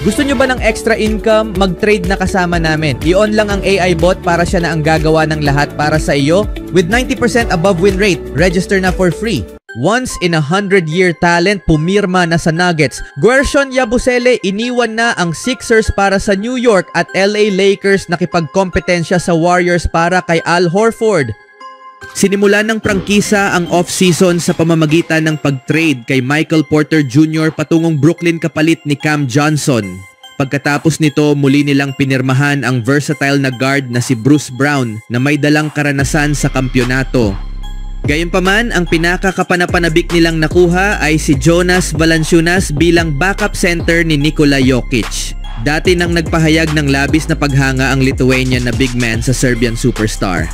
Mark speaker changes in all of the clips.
Speaker 1: Gusto nyo ba ng extra income? Mag-trade na kasama namin. I-on lang ang AI bot para siya na ang gagawa ng lahat para sa iyo. With 90% above win rate, register na for free. Once in a 100-year talent, pumirma na sa Nuggets. Guercion Yabusele, iniwan na ang Sixers para sa New York at LA Lakers nakipagkompetensya sa Warriors para kay Al Horford. Sinimulan ng prangkisa ang off-season sa pamamagitan ng pag-trade kay Michael Porter Jr. patungong Brooklyn kapalit ni Cam Johnson. Pagkatapos nito, muli nilang pinirmahan ang versatile na guard na si Bruce Brown na may dalang karanasan sa kampyonato. Gayunpaman, ang pinakakapanapanabik nilang nakuha ay si Jonas Valanciunas bilang backup center ni Nikola Jokic. Dati nang nagpahayag ng labis na paghanga ang Lithuanian na big man sa Serbian superstar.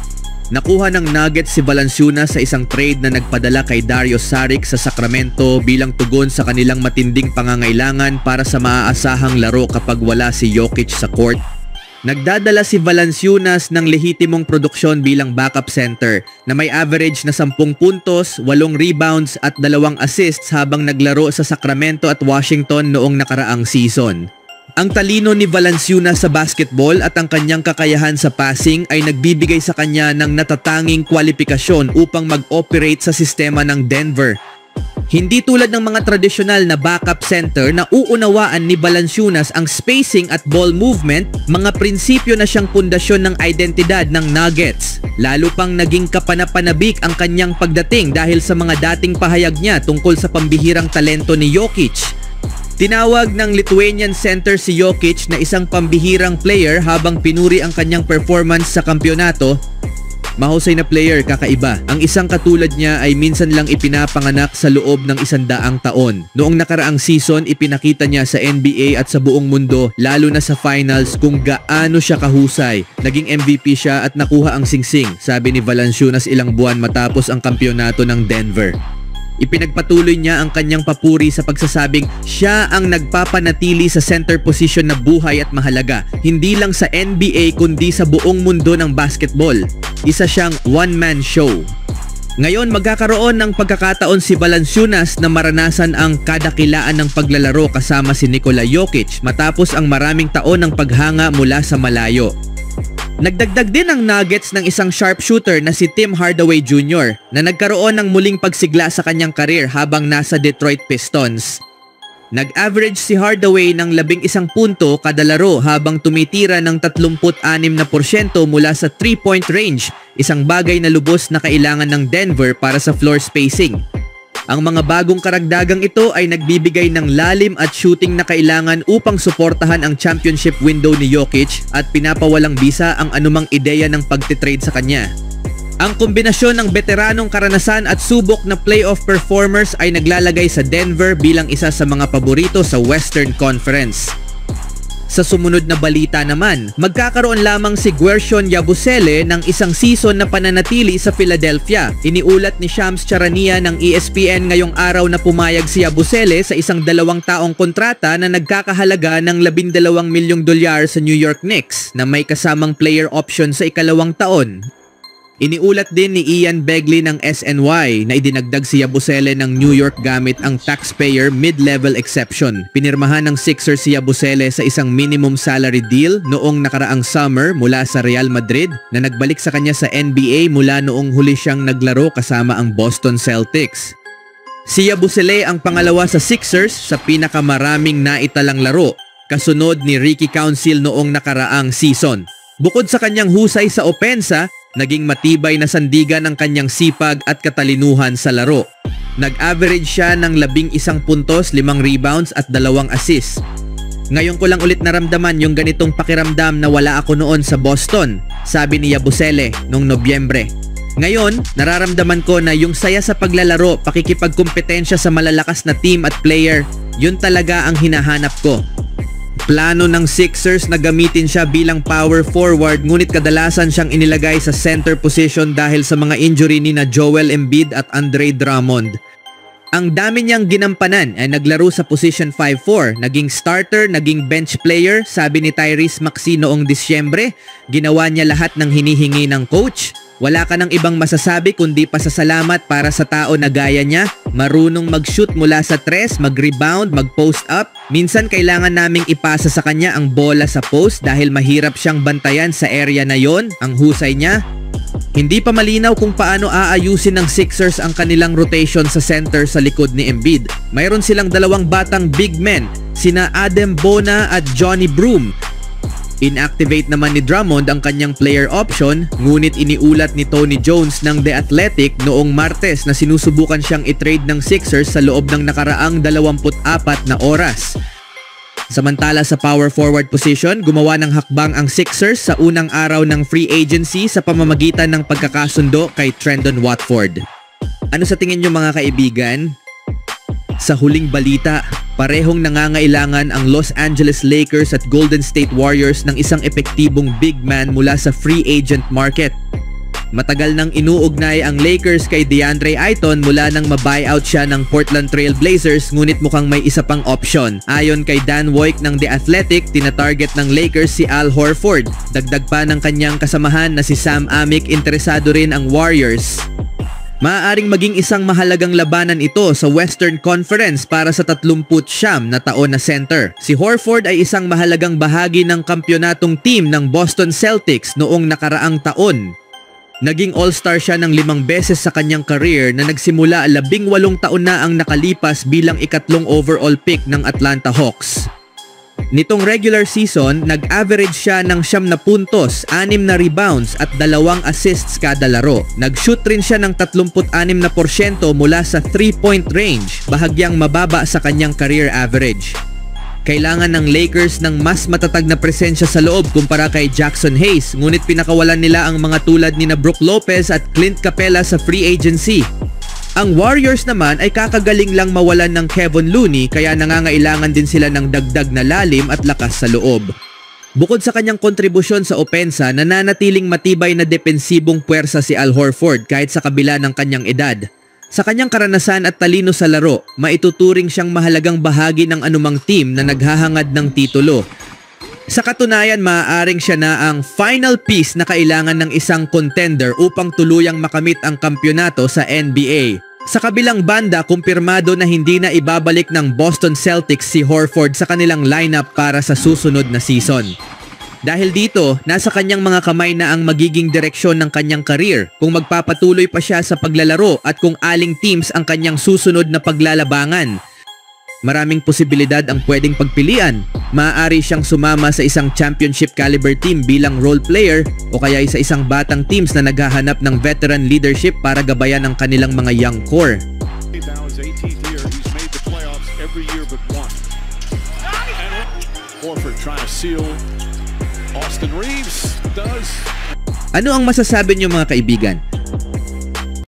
Speaker 1: Nakuha ng Nuggets si Valanciunas sa isang trade na nagpadala kay Dario Saric sa Sacramento bilang tugon sa kanilang matinding pangangailangan para sa maaasahang laro kapag wala si Jokic sa court. Nagdadala si Valanciunas ng lehitimong produksyon bilang backup center na may average na 10 puntos, 8 rebounds at 2 assists habang naglaro sa Sacramento at Washington noong nakaraang season. Ang talino ni Valanciunas sa basketball at ang kanyang kakayahan sa passing ay nagbibigay sa kanya ng natatanging kwalipikasyon upang mag-operate sa sistema ng Denver. Hindi tulad ng mga tradisyonal na backup center na uunawaan ni Valanciunas ang spacing at ball movement, mga prinsipyo na siyang pundasyon ng identidad ng Nuggets. Lalo pang naging kapanapanabik ang kanyang pagdating dahil sa mga dating pahayag niya tungkol sa pambihirang talento ni Jokic. Tinawag ng Lithuanian center si Jokic na isang pambihirang player habang pinuri ang kanyang performance sa kampyonato. Mahusay na player, kakaiba. Ang isang katulad niya ay minsan lang ipinapanganak sa loob ng 100 taon. Noong nakaraang season, ipinakita niya sa NBA at sa buong mundo, lalo na sa finals, kung gaano siya kahusay. Naging MVP siya at nakuha ang singsing, sabi ni Valanciunas ilang buwan matapos ang kampyonato ng Denver. Ipinagpatuloy niya ang kanyang papuri sa pagsasabing siya ang nagpapanatili sa center position na buhay at mahalaga, hindi lang sa NBA kundi sa buong mundo ng basketball. Isa siyang one-man show. Ngayon magkakaroon ng pagkakataon si Valanciunas na maranasan ang kadakilaan ng paglalaro kasama si Nikola Jokic matapos ang maraming taon ng paghanga mula sa malayo. Nagdagdag din ang Nuggets ng isang sharpshooter na si Tim Hardaway Jr. na nagkaroon ng muling pagsigla sa kanyang karir habang nasa Detroit Pistons. Nag-average si Hardaway ng 11 punto kada laro habang tumitira ng 36% mula sa 3-point range, isang bagay na lubos na kailangan ng Denver para sa floor spacing. Ang mga bagong karagdagang ito ay nagbibigay ng lalim at shooting na kailangan upang suportahan ang championship window ni Jokic at pinapawalang bisa ang anumang ideya ng pagtitrade sa kanya. Ang kombinasyon ng veteranong karanasan at subok na playoff performers ay naglalagay sa Denver bilang isa sa mga paborito sa Western Conference. Sa sumunod na balita naman, magkakaroon lamang si Guercion Yabusele ng isang season na pananatili sa Philadelphia. Iniulat ni Shams Charania ng ESPN ngayong araw na pumayag si Yabusele sa isang 2 taong kontrata na nagkakahalaga ng $12 milyong sa New York Knicks na may kasamang player option sa ikalawang taon. Iniulat din ni Ian Begley ng SNY na idinagdag si Yabusele ng New York gamit ang taxpayer mid-level exception. Pinirmahan ng Sixers si Yabusele sa isang minimum salary deal noong nakaraang summer mula sa Real Madrid na nagbalik sa kanya sa NBA mula noong huli siyang naglaro kasama ang Boston Celtics. Si Yabusele ang pangalawa sa Sixers sa pinakamaraming naitalang laro, kasunod ni Ricky Council noong nakaraang season. Bukod sa kanyang husay sa opensa, naging matibay na sandigan ang kanyang sipag at katalinuhan sa laro. Nag-average siya ng 11 puntos, 5 rebounds at 2 assists. Ngayon ko lang ulit naramdaman yung ganitong pakiramdam na wala ako noon sa Boston, sabi ni Yabusele noong Nobyembre. Ngayon, nararamdaman ko na yung saya sa paglalaro, pakikipagkumpetensya sa malalakas na team at player, yun talaga ang hinahanap ko. Plano ng Sixers na gamitin siya bilang power forward ngunit kadalasan siyang inilagay sa center position dahil sa mga injury ni na Joel Embiid at Andre Drummond. Ang dami niyang ginampanan ay naglaro sa position 5-4, naging starter, naging bench player, sabi ni Tyrese Maxey noong Disyembre. Ginawa niya lahat ng hinihingi ng coach. Wala ka ng ibang masasabi kundi pasasalamat para sa tao na gaya niya, marunong mag-shoot mula sa tres, mag-rebound, mag-post up. Minsan kailangan naming ipasa sa kanya ang bola sa post dahil mahirap siyang bantayan sa area na yon. Ang husay niya. Hindi pa malinaw kung paano aayusin ng Sixers ang kanilang rotation sa center sa likod ni Embiid. Mayroon silang dalawang batang big men, sina Adem Bona at Johnny Broome. Inactivate naman ni Drummond ang kanyang player option, ngunit iniulat ni Tony Jones ng The Athletic noong Martes na sinusubukan siyang i-trade ng Sixers sa loob ng nakaraang 24 na oras. Samantala sa power forward position, gumawa ng hakbang ang Sixers sa unang araw ng free agency sa pamamagitan ng pagkakasundo kay Trendon Watford. Ano sa tingin niyo mga kaibigan? Sa huling balita, parehong nangangailangan ang Los Angeles Lakers at Golden State Warriors ng isang epektibong big man mula sa free agent market. Matagal nang inuugnay ang Lakers kay DeAndre Ayton mula nang mabuyout siya ng Portland Trail Blazers, ngunit mukhang may isa pang option. Ayon kay Dan Woik ng The Athletic, tinatarget ng Lakers si Al Horford. Dagdag pa ng kanyang kasamahan na si Sam Amick, interesado rin ang Warriors. Maaaring maging isang mahalagang labanan ito sa Western Conference para sa 39 na taon na center. Si Horford ay isang mahalagang bahagi ng kampyonatong team ng Boston Celtics noong nakaraang taon. Naging all-star siya ng 5 beses sa kanyang career na nagsimula 18 taon na ang nakalipas bilang ikatlong overall pick ng Atlanta Hawks. Nitong regular season, nag-average siya ng 9 puntos, 6 na rebounds at 2 assists kada laro. Nag-shoot rin siya ng 36% mula sa 3-point range, bahagyang mababa sa kanyang career average. Kailangan ng Lakers ng mas matatag na presensya sa loob kumpara kay Jackson Hayes, ngunit pinakawalan nila ang mga tulad ni Brook Lopez at Clint Capela sa free agency. Ang Warriors naman ay kakagaling lang mawalan ng Kevon Looney, kaya nangangailangan din sila ng dagdag na lalim at lakas sa loob. Bukod sa kanyang kontribusyon sa opensa, nananatiling matibay na depensibong puwersa si Al Horford kahit sa kabila ng kanyang edad. Sa kanyang karanasan at talino sa laro, maituturing siyang mahalagang bahagi ng anumang team na naghahangad ng titulo. Sa katunayan, maaaring siya na ang final piece na kailangan ng isang contender upang tuluyang makamit ang kampyonato sa NBA. Sa kabilang banda, kumpirmado na hindi na ibabalik ng Boston Celtics si Horford sa kanilang lineup para sa susunod na season. Dahil dito, nasa kanyang mga kamay na ang magiging direksyon ng kanyang career, kung magpapatuloy pa siya sa paglalaro at kung aling teams ang kanyang susunod na paglalabangan. Maraming posibilidad ang pwedeng pagpilian. Maaari siyang sumama sa isang championship caliber team bilang role player o kaya sa isang batang teams na naghahanap ng veteran leadership para gabayan ang kanilang mga young core. Ano ang masasabi niyo mga kaibigan?